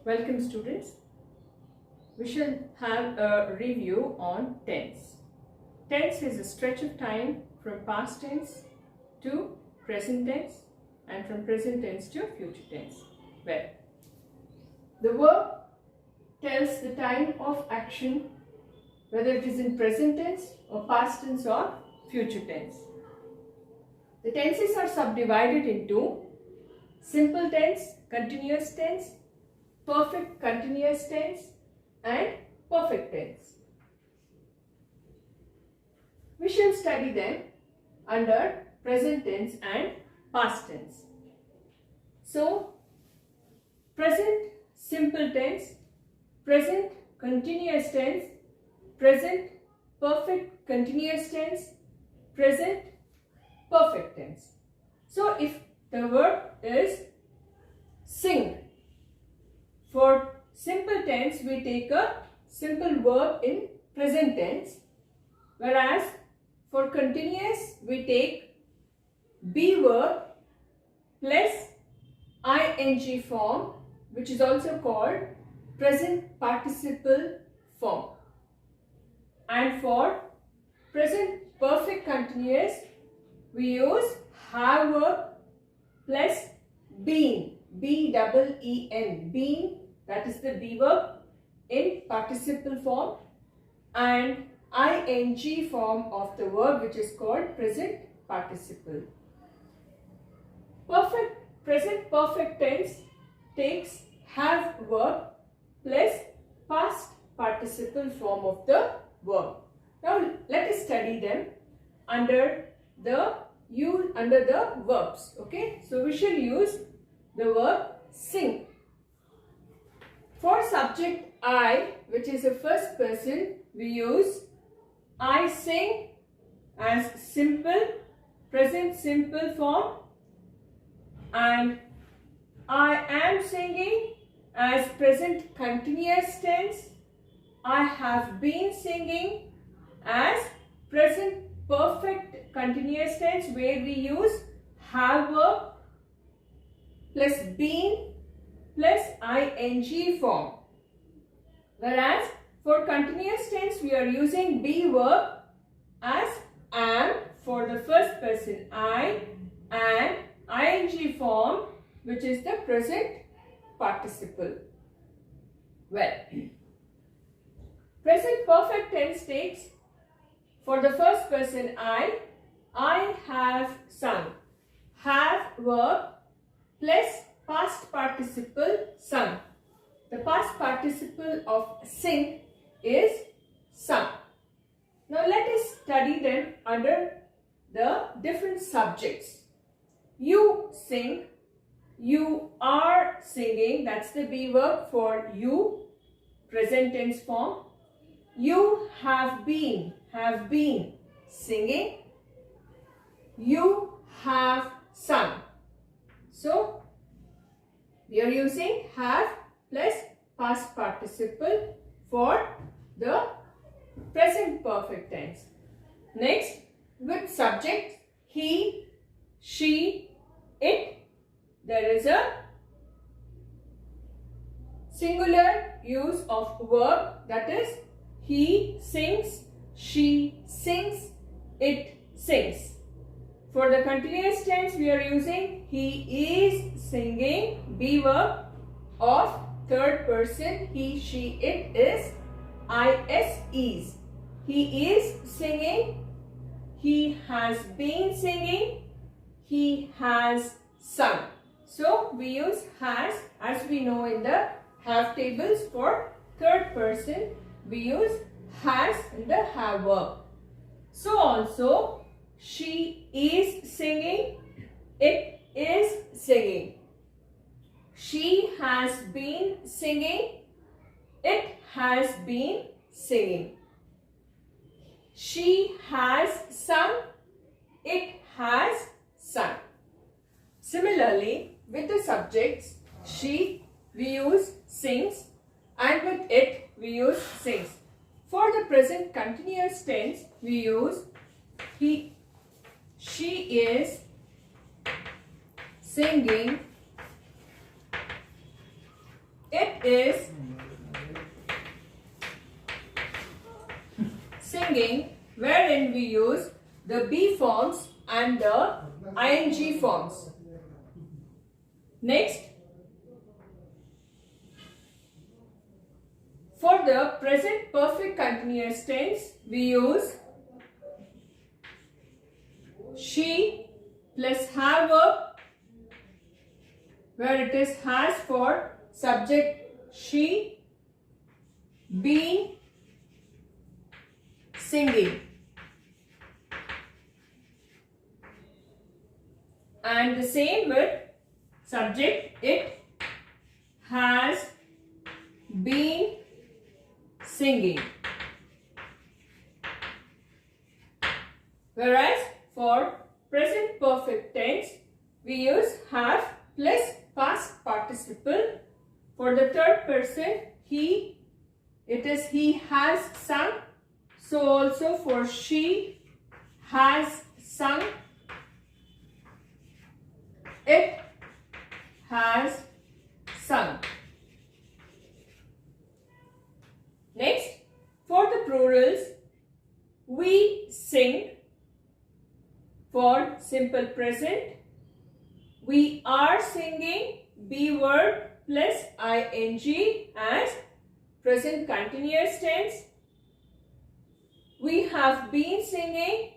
Welcome students. We shall have a review on tense. Tense is a stretch of time from past tense to present tense and from present tense to future tense. Well, the verb tells the time of action, whether it is in present tense or past tense or future tense. The tenses are subdivided into simple tense, continuous tense, perfect continuous tense and perfect tense. We shall study them under present tense and past tense. So, present simple tense, present continuous tense, present perfect continuous tense, present perfect tense. So, if the verb is sing, for simple tense we take a simple verb in present tense, whereas for continuous we take be verb plus ing form, which is also called present participle form. And for present perfect continuous we use have verb plus been, B-E-E-N, been, that is the be verb in participle form, and ing form of the verb, which is called present participle. Present perfect tense takes have verb plus past participle form of the verb. Now let us study them under the verbs. Okay, so we shall use the verb sing. For subject I, which is a first person, we use I sing as simple, present simple form, and I am singing as present continuous tense. I have been singing as present perfect continuous tense, where we use have verb plus been plus ing form. Whereas for continuous tense we are using be verb as am for the first person I, and ing form, which is the present participle. Well, present perfect tense takes for the first person I have sung, have verb plus past participle sung. The past participle of sing is sung. Now let us study them under the different subjects. You sing, you are singing, that's the be verb for you, present tense form. You have been singing, you have sung. So we are using have plus past participle for the present perfect tense. Next, with subject he, she, it, there is a singular use of verb, that is he sings, she sings, it sings. For the continuous tense we are using he is singing, be verb of third person, he, she, it is is. He is singing, he has been singing, he has sung. So we use has, as we know in the have tables. For third person we use has in the have verb. So also she is singing, it is singing. She has been singing, it has been singing. She has sung, it has sung. Similarly, with the subjects she, we use sings, and with it we use sings. For the present continuous tense we use he, she is singing, it is singing, wherein we use the be forms and the ing forms. Next, for the present perfect continuous tense, we use she plus have verb, where it is has for subject she, been, singing. And the same with subject it, has, been, singing. Whereas for present perfect tense, we use have plus past participle. For the third person, he, it is he has sung. So also for she has sung, it has sung. Next, for the plurals, we sing. For simple present, we are singing, be verb plus ing as present continuous tense. We have been singing,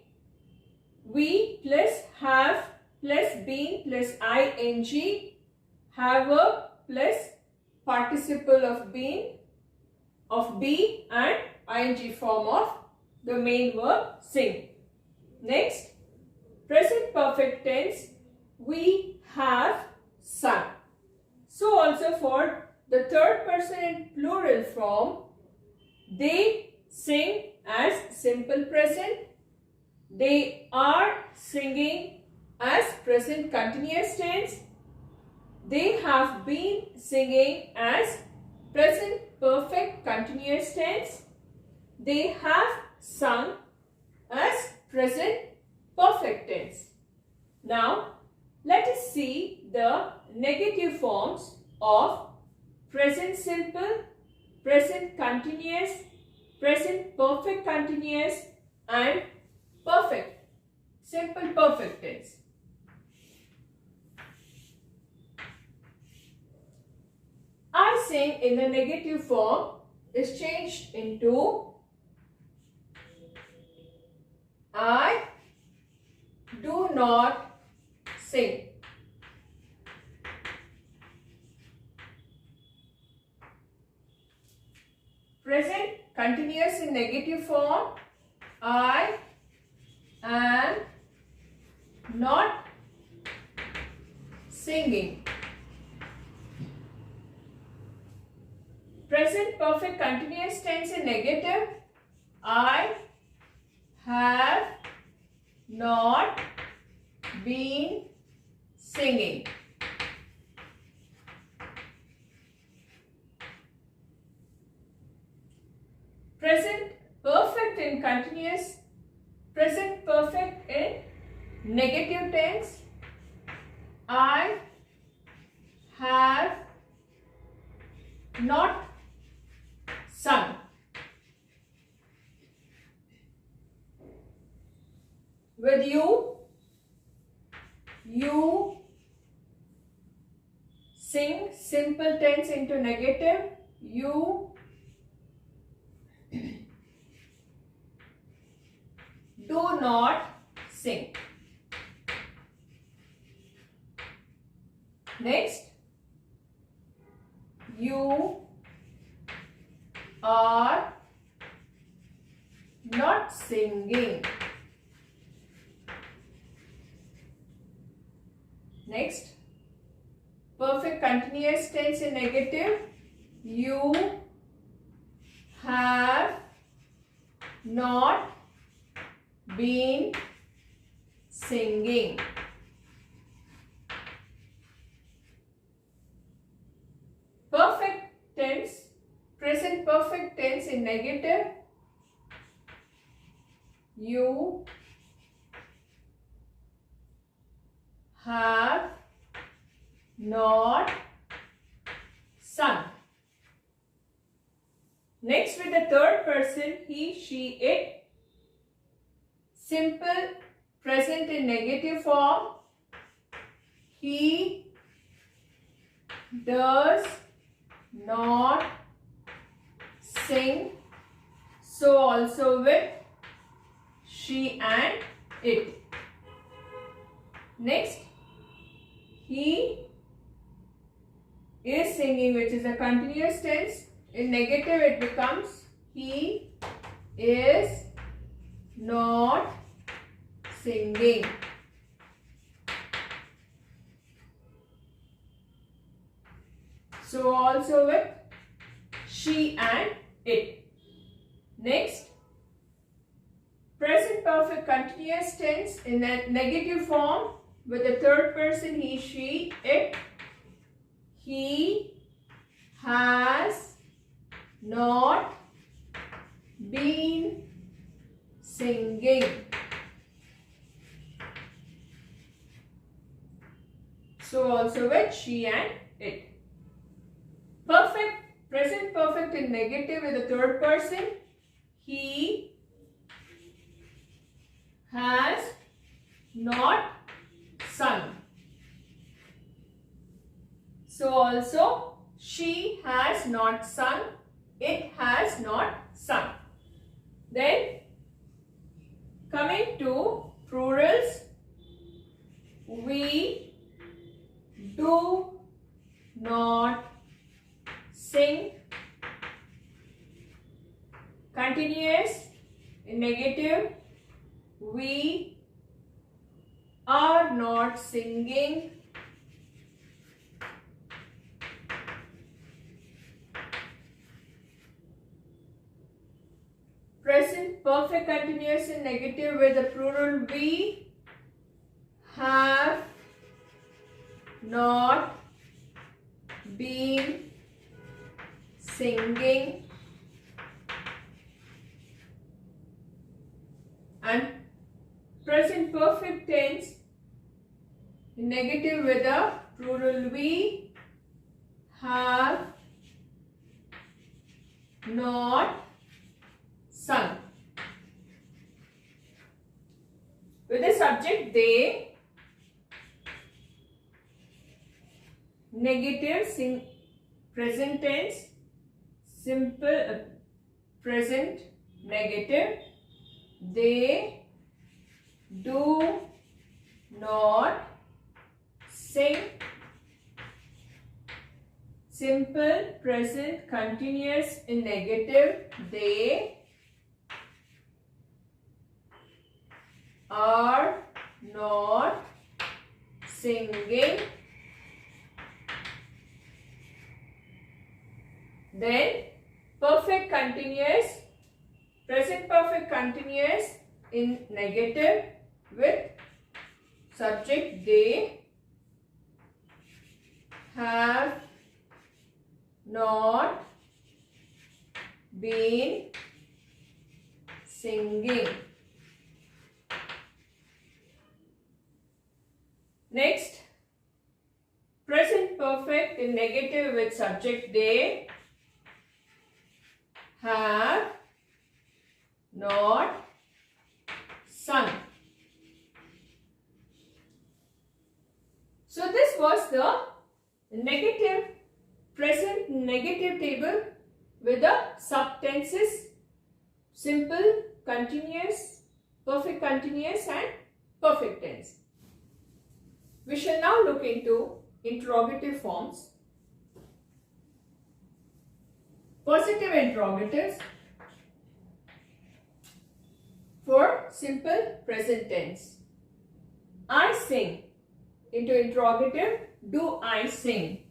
we plus have plus been plus ing, have verb plus participle of been, of be and ing form of the main verb sing. Next, present perfect tense, we have sung. So also for the third person in plural form, they sing as simple present, they are singing as present continuous tense, they have been singing as present perfect continuous tense, they have sung as present perfect tense. Now, let us see the negative forms of present simple, present continuous, present perfect continuous and perfect, simple perfect tense. I sing in the negative form is changed into I do not sing. Present continuous in negative form, I am not singing. Present perfect continuous tense in negative, I have not been singing. Present perfect in continuous, present perfect in negative tense, I have not sung. With you, you sing simple tense into negative, you do not sing. Next, you are not singing. Next, perfect continuous tense in negative, you have not been singing. Perfect tense, present perfect tense in negative, you have not sung. Next, with the third person, he, she, it. Simple present in negative form. He does not sing. So also with she and it. Next, he is singing, which is a continuous tense. In negative it becomes he is not singing. So also with she and it. Next, present perfect continuous tense in a negative form with the third person he, she, it. He has not been singing. So also with she and it. Perfect, present perfect in negative with the third person. He has not sung. So also she has not sung. It has not sung. Then coming to plurals, we do not sing. Continuous in negative, we are not singing. Present perfect continuous in negative with the plural, we have not been singing. And present perfect tense in negative with the plural, we have not sung. With the subject they, negative present tense, simple present negative, they do not sing. Simple present continuous in negative, they are not singing. Then perfect continuous, present perfect continuous in negative with subject they have not been singing. Next, present perfect in negative with subject they have not sung. So this was the negative, present negative table with the subtenses simple, continuous, perfect continuous and perfect tense. We shall now look into interrogative forms. Positive interrogatives for simple present tense. I sing. Into interrogative, do I sing?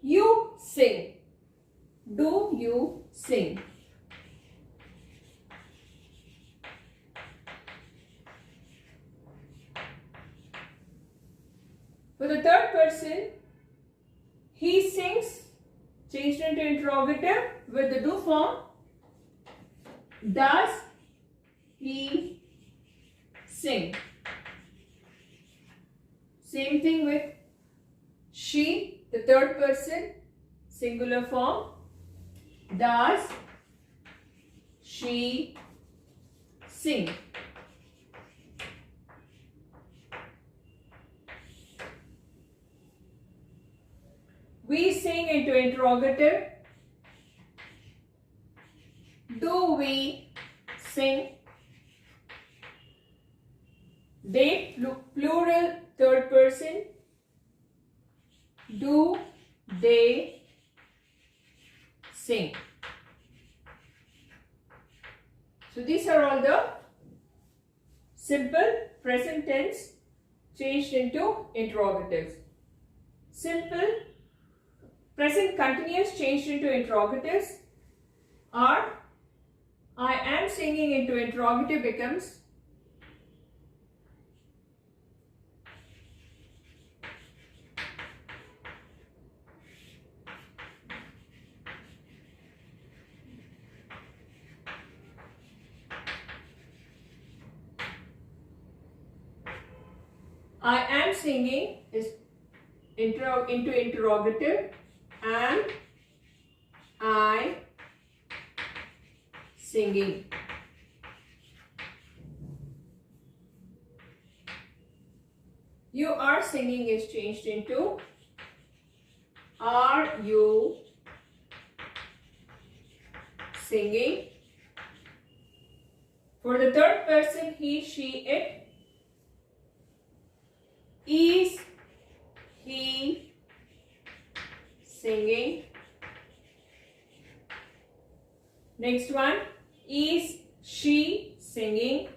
You sing. Do you sing? For the third person, he sings, changed into interrogative with the do form. Does he sing? Same thing with she, the third person, singular form. Does she sing? We sing into interrogative. Do we sing? They, plural, third person. Do they sing? So these are all the simple present tense changed into interrogatives. Simple present continuous changed into interrogatives are I am singing into interrogative becomes I am singing is into interrogative. Am I singing? You are singing is changed into are you singing? For the third person, he, she, it. Is he singing? Next one. Is she singing?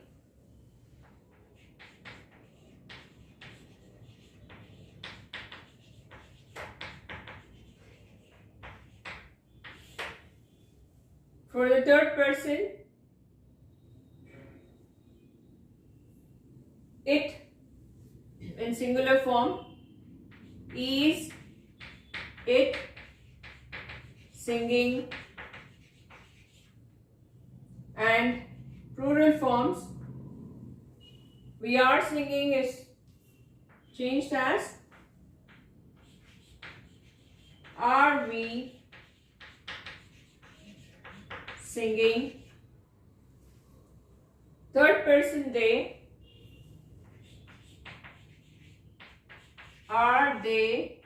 For the third person, it in singular form. Is it singing? And plural forms, we are singing is changed as are we singing? Third person, they. Are they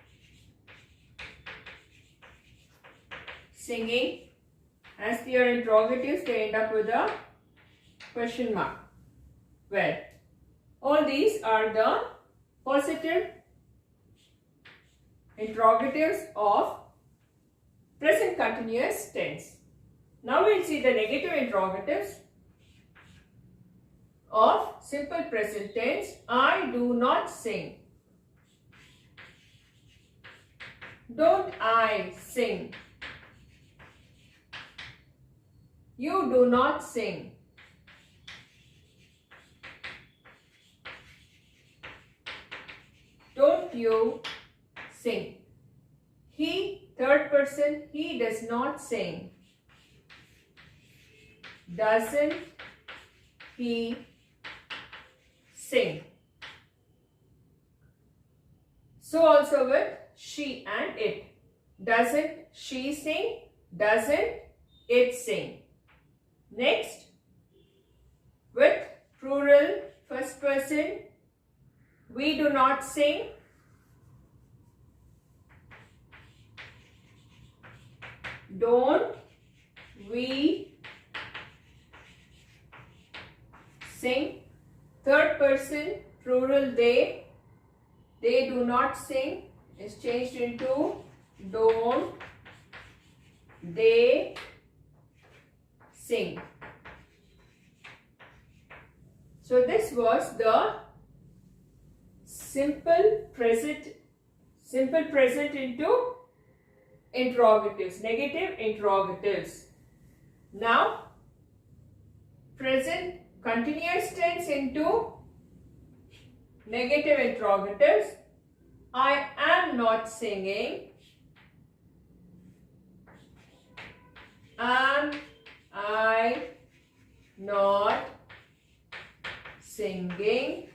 singing? As they are interrogatives, they end up with a question mark. Well, all these are the positive interrogatives of present continuous tense. Now we will see the negative interrogatives of simple present tense. I do not sing. Don't I sing? You do not sing. Don't you sing? He, third person, he does not sing. Doesn't he sing? So also with she and it. Doesn't she sing? Doesn't it sing? Next, with plural first person, we do not sing. Don't we sing? Third person, plural they do not sing is changed into don't they sing. So this was the simple present into interrogatives, negative interrogatives. Now present continuous tense into negative interrogatives. I am not singing. Am I not singing?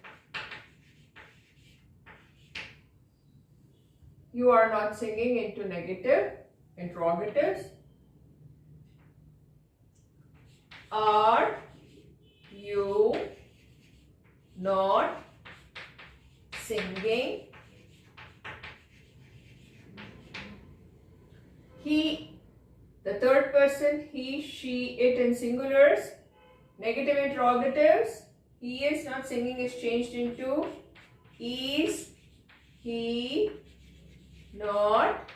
you are not singing into negative interrogatives. Are you not singing? He, the third person, he, she, it in singulars. Negative interrogatives. He is not singing is changed into is he not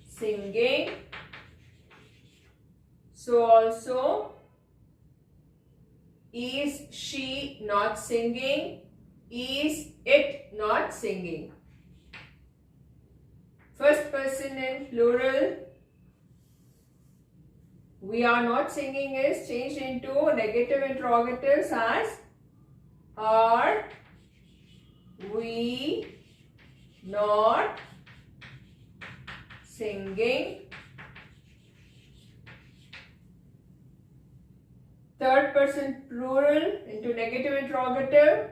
singing. So also, is she not singing? Is it not singing? First person in plural, we are not singing is changed into negative interrogatives as are we not singing? Third person plural into negative interrogative.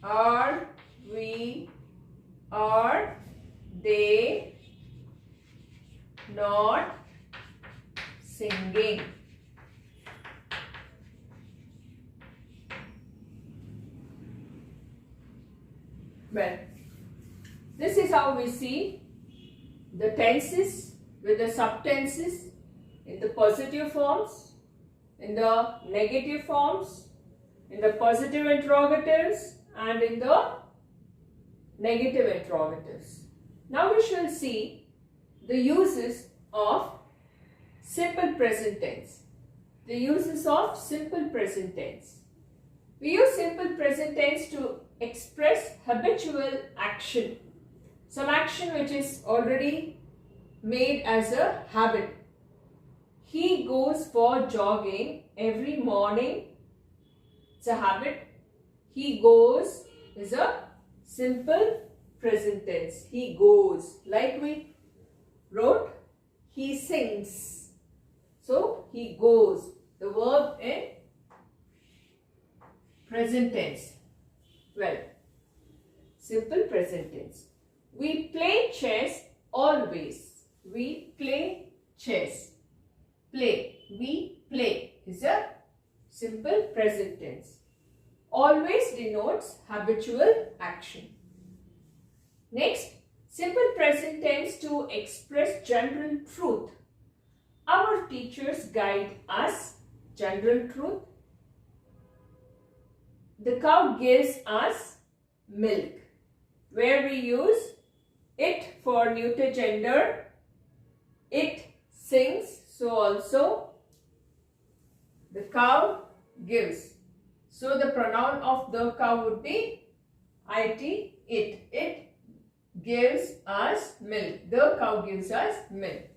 Are we, are they not singing? Well, this is how we see the tenses with the subtenses in the positive forms, in the negative forms, in the positive interrogatives and in the negative interrogatives. Now we shall see the uses of simple present tense. The uses of simple present tense. We use simple present tense to express habitual action. Some action which is already made as a habit. He goes for jogging every morning. It's a habit. He goes is a simple present tense. He goes. Like we wrote, he sings. So, he goes. The verb in present tense. Well, simple present tense. We play chess always. We play chess. Play. We play is a simple present tense. Always denotes habitual action. Next, simple present tense to express general truth. Our teachers guide us. General truth. The cow gives us milk. Where we use it for neuter gender. It sings. So also the cow gives. So the pronoun of the cow would be it. It. It gives us milk. The cow gives us milk.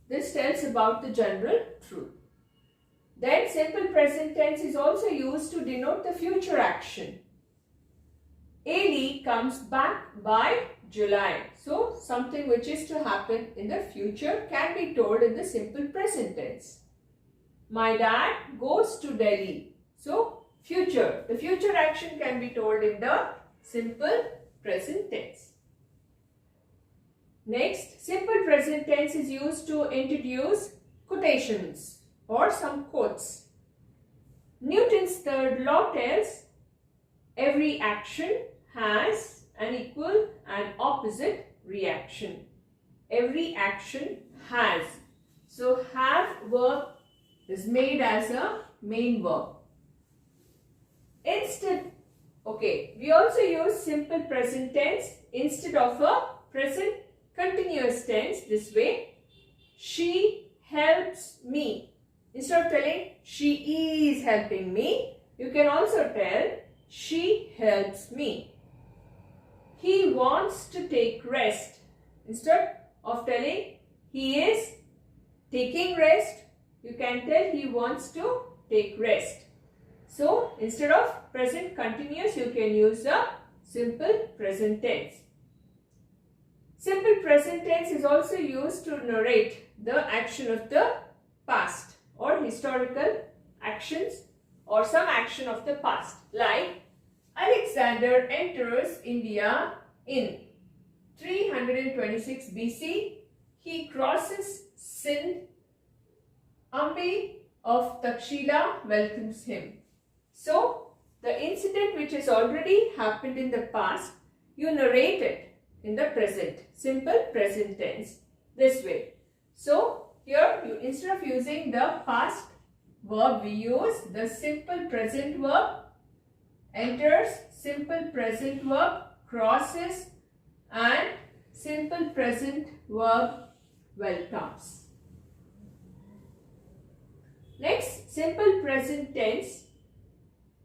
This tells about the general truth. Then simple present tense is also used to denote the future action. Ali comes back by July. So something which is to happen in the future can be told in the simple present tense. My dad goes to Delhi. So future. The future action can be told in the simple present tense. Next, simple present tense is used to introduce quotations or some quotes. Newton's third law tells every action has an equal and opposite reaction. Every action has. So have verb is made as a main verb. Instead, okay, we also use simple present tense instead of a present continuous tense this way. She helps me. Instead of telling she is helping me, you can also tell she helps me. He wants to take rest. Instead of telling he is taking rest, you can tell he wants to take rest. So, instead of present continuous, you can use the simple present tense. Simple present tense is also used to narrate the action of the past or historical actions or some action of the past. Like, Alexander enters India in 326 BC. He crosses Sindh. Ambi of Takshila welcomes him. So, the incident which has already happened in the past, you narrate it in the present. Simple present tense. This way. So, here you, instead of using the past verb, we use the simple present verb. Enters, simple present verb, crosses, and simple present verb, welcomes. Next, simple present tense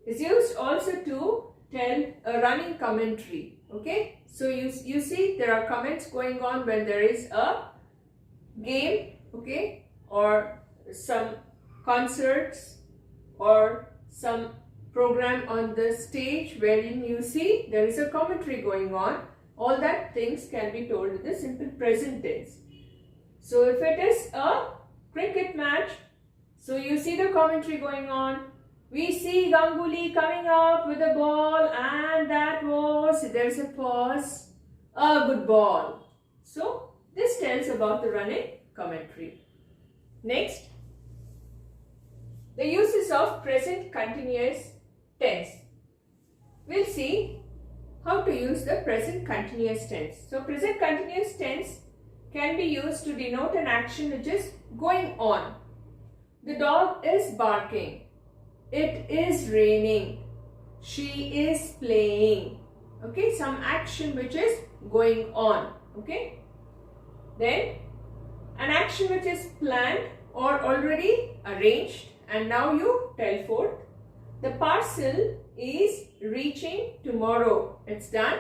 is used also to tell a running commentary. Okay, so you see there are comments going on when there is a game, okay, or some concerts or some program on the stage wherein you see there is a commentary going on. All that things can be told in the simple present tense. So if it is a cricket match, so you see the commentary going on. We see Ganguly coming up with a ball, and that was, there's a pause, a good ball. So this tells about the running commentary. Next, the uses of present continuous tense. We'll see how to use the present continuous tense. So present continuous tense can be used to denote an action which is going on. The dog is barking. It is raining. She is playing. Okay, some action which is going on. Okay. Then an action which is planned or already arranged, and now you tell forth. The parcel is reaching tomorrow. It's done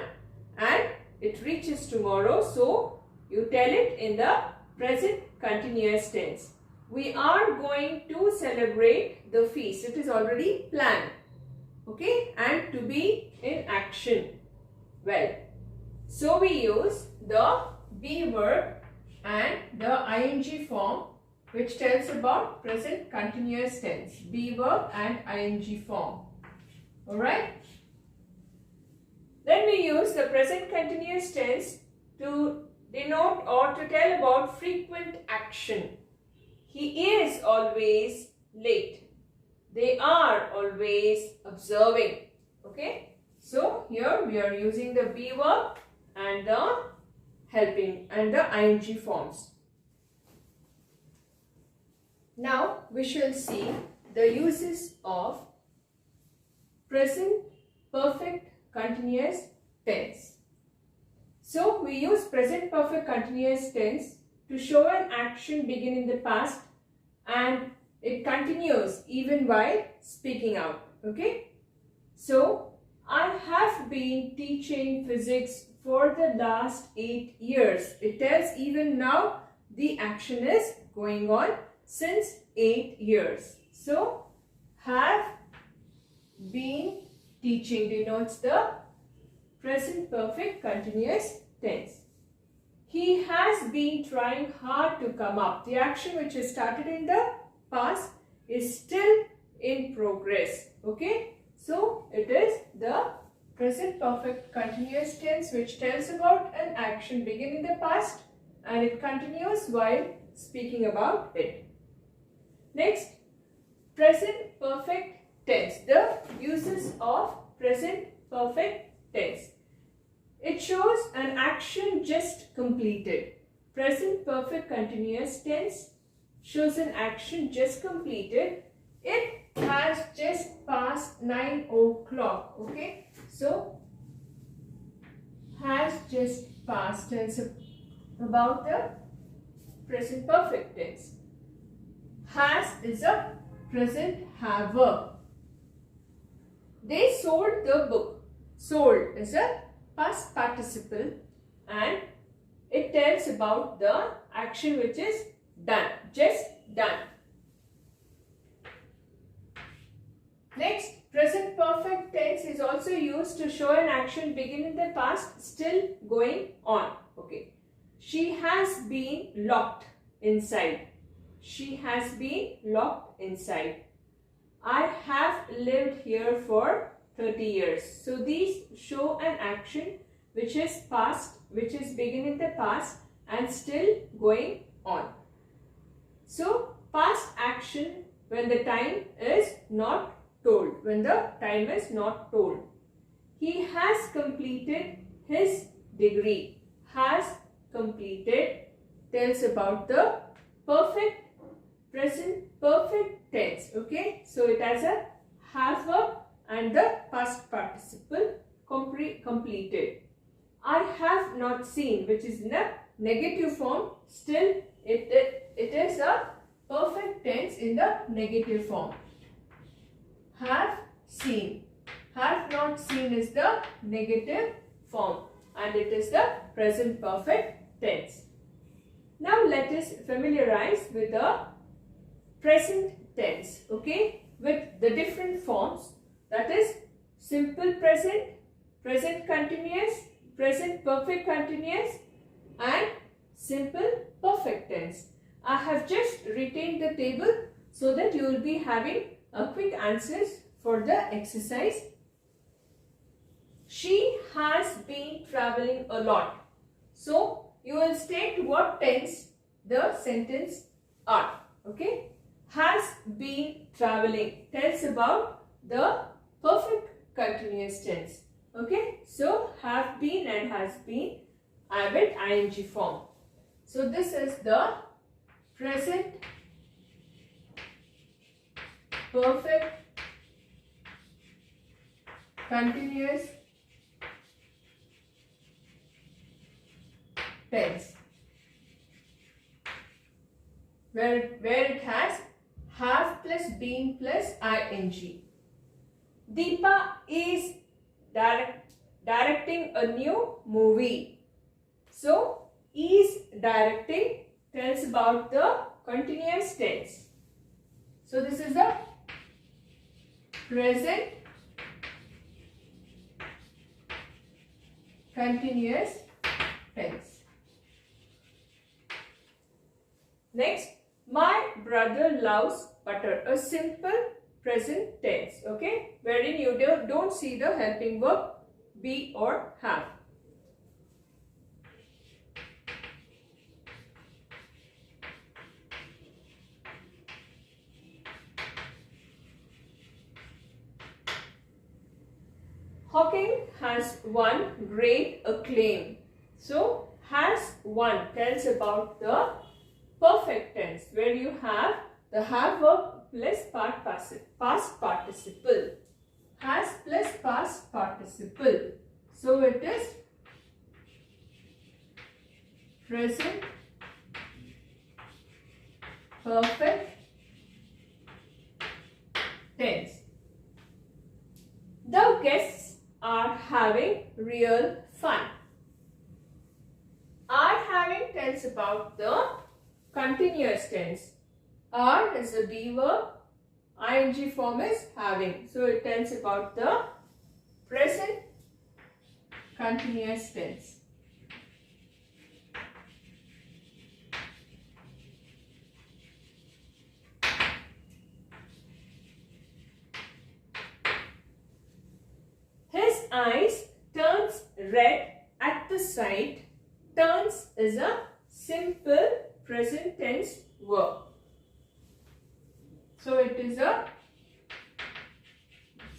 and it reaches tomorrow. So you tell it in the present continuous tense. We are going to celebrate the feast. It is already planned. Okay, and to be in action. Well, so we use the be verb and the ing form, which tells about present continuous tense. Be verb and ing form. Alright. Then we use the present continuous tense to denote or to tell about frequent action. He is always late. They are always observing. Okay. So here we are using the be verb and the helping and the ing forms. Now we shall see the uses of present perfect continuous tense. So we use present perfect continuous tense to show an action begin in the past and it continues even while speaking out. Okay. So I have been teaching physics for the last 8 years. It tells even now the action is going on since 8 years. So have been teaching denotes the present perfect continuous tense. He has been trying hard to come up. The action which is started in the past is still in progress. Okay. So it is the present perfect continuous tense which tells about an action begin in the past and it continues while speaking about it. Next, present perfect tense. The uses of present perfect tense. It shows an action just completed. Present perfect continuous tense shows an action just completed. It has just passed 9 o'clock. Okay. So, has just passed tense about the present perfect tense. Has is a present have verb. They sold the book. Sold is a past participle and it tells about the action which is done, just done. Next, present perfect tense is also used to show an action begin in the past still going on. Okay. She has been locked inside. She has been locked inside. I have lived here for 30 years. So these show an action which is past, which is begin in the past and still going on. So past action when the time is not told, when the time is not told. He has completed his degree. Has completed tells about the perfect present perfect tense. Okay, so it has a have verb and the past participle completed. I have not seen, which is in a negative form, still it is a perfect tense in the negative form. Have seen. Have not seen is the negative form and it is the present perfect tense. Now let us familiarize with the present tense, okay, with the different forms, that is simple present, present continuous, present perfect continuous and simple perfect tense. I have just retained the table so that you will be having a quick answers for the exercise. She has been traveling a lot. So you will state what tense the sentence are. Okay. Has been traveling tells about the perfect continuous tense. Okay. So have been and has been with ing form. So this is the present perfect continuous tense where it has have plus been plus ing. Deepa is directing a new movie. So is directing tells about the continuous tense. So this is the present continuous tense. Next, my brother loves butter. A simple present tense, okay, wherein you don't see the helping verb be or have. Hawking has won great acclaim. So, has won tells about the perfect tense where you have the have verb plus past participle. Has plus past participle. So, it is present perfect tense. The guests are having real fun. Are having tells about the continuous tense. Are is a be verb. Ing form is having. So it tells about the present continuous tense. His eyes turns red at the sight. Turns is a simple present tense verb. So it is a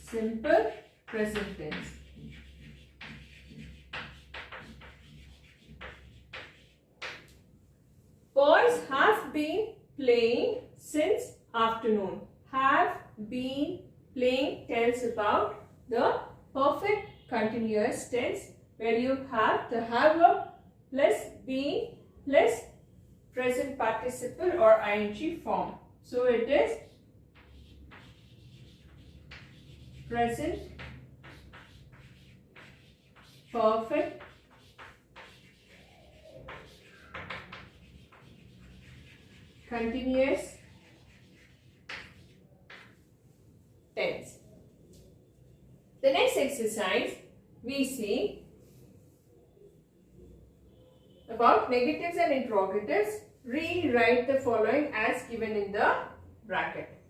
simple present tense. Boys have been playing since afternoon. Have been playing tells about the perfect continuous tense where you have the have verb plus been plus present participle or ing form. So it is present perfect continuous tense. The next exercise we see about negatives and interrogatives. Rewrite the following as given in the bracket.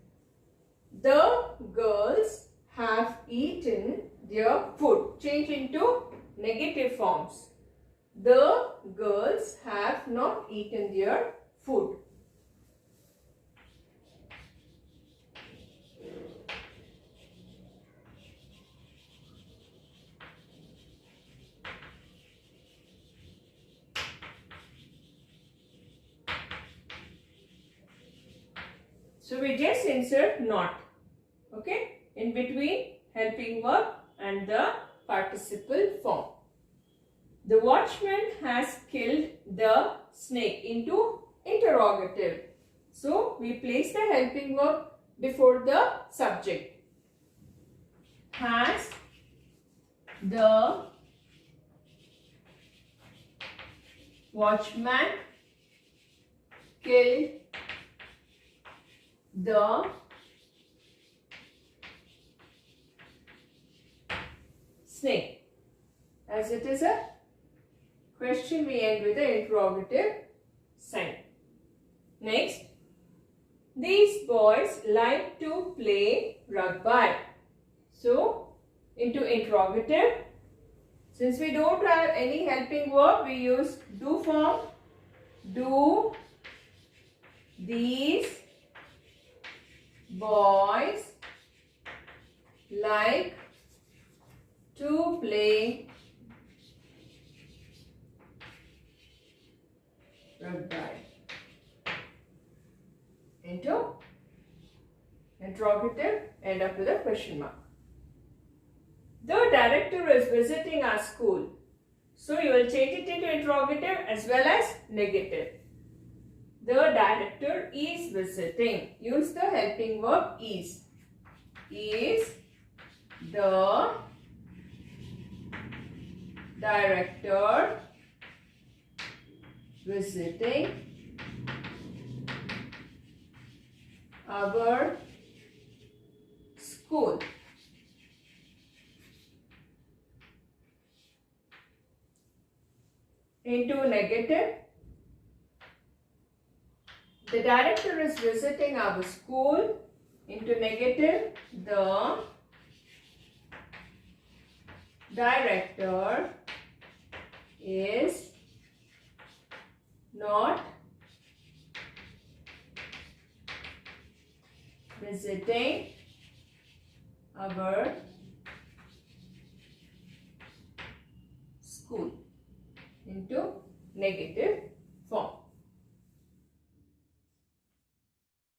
The girls have eaten their food. Change into negative forms. The girls have not eaten their food. So we just insert not, okay, in between helping verb and the participle form. The watchman has killed the snake into interrogative. So we place the helping verb before the subject. Has the watchman killed the snake? As it is a question, we end with the interrogative sign. Next, these boys like to play rugby. So, into interrogative. Since we don't have any helping verb, we use do form. Do these boys like to play rugby? Into interrogative, end up with a question mark. The director is visiting our school. So you will change it into interrogative as well as negative. The director is visiting. Use the helping verb is. Is the director visiting our school? Into negative. The director is visiting our school. Into negative. The director is not visiting our school. Into negative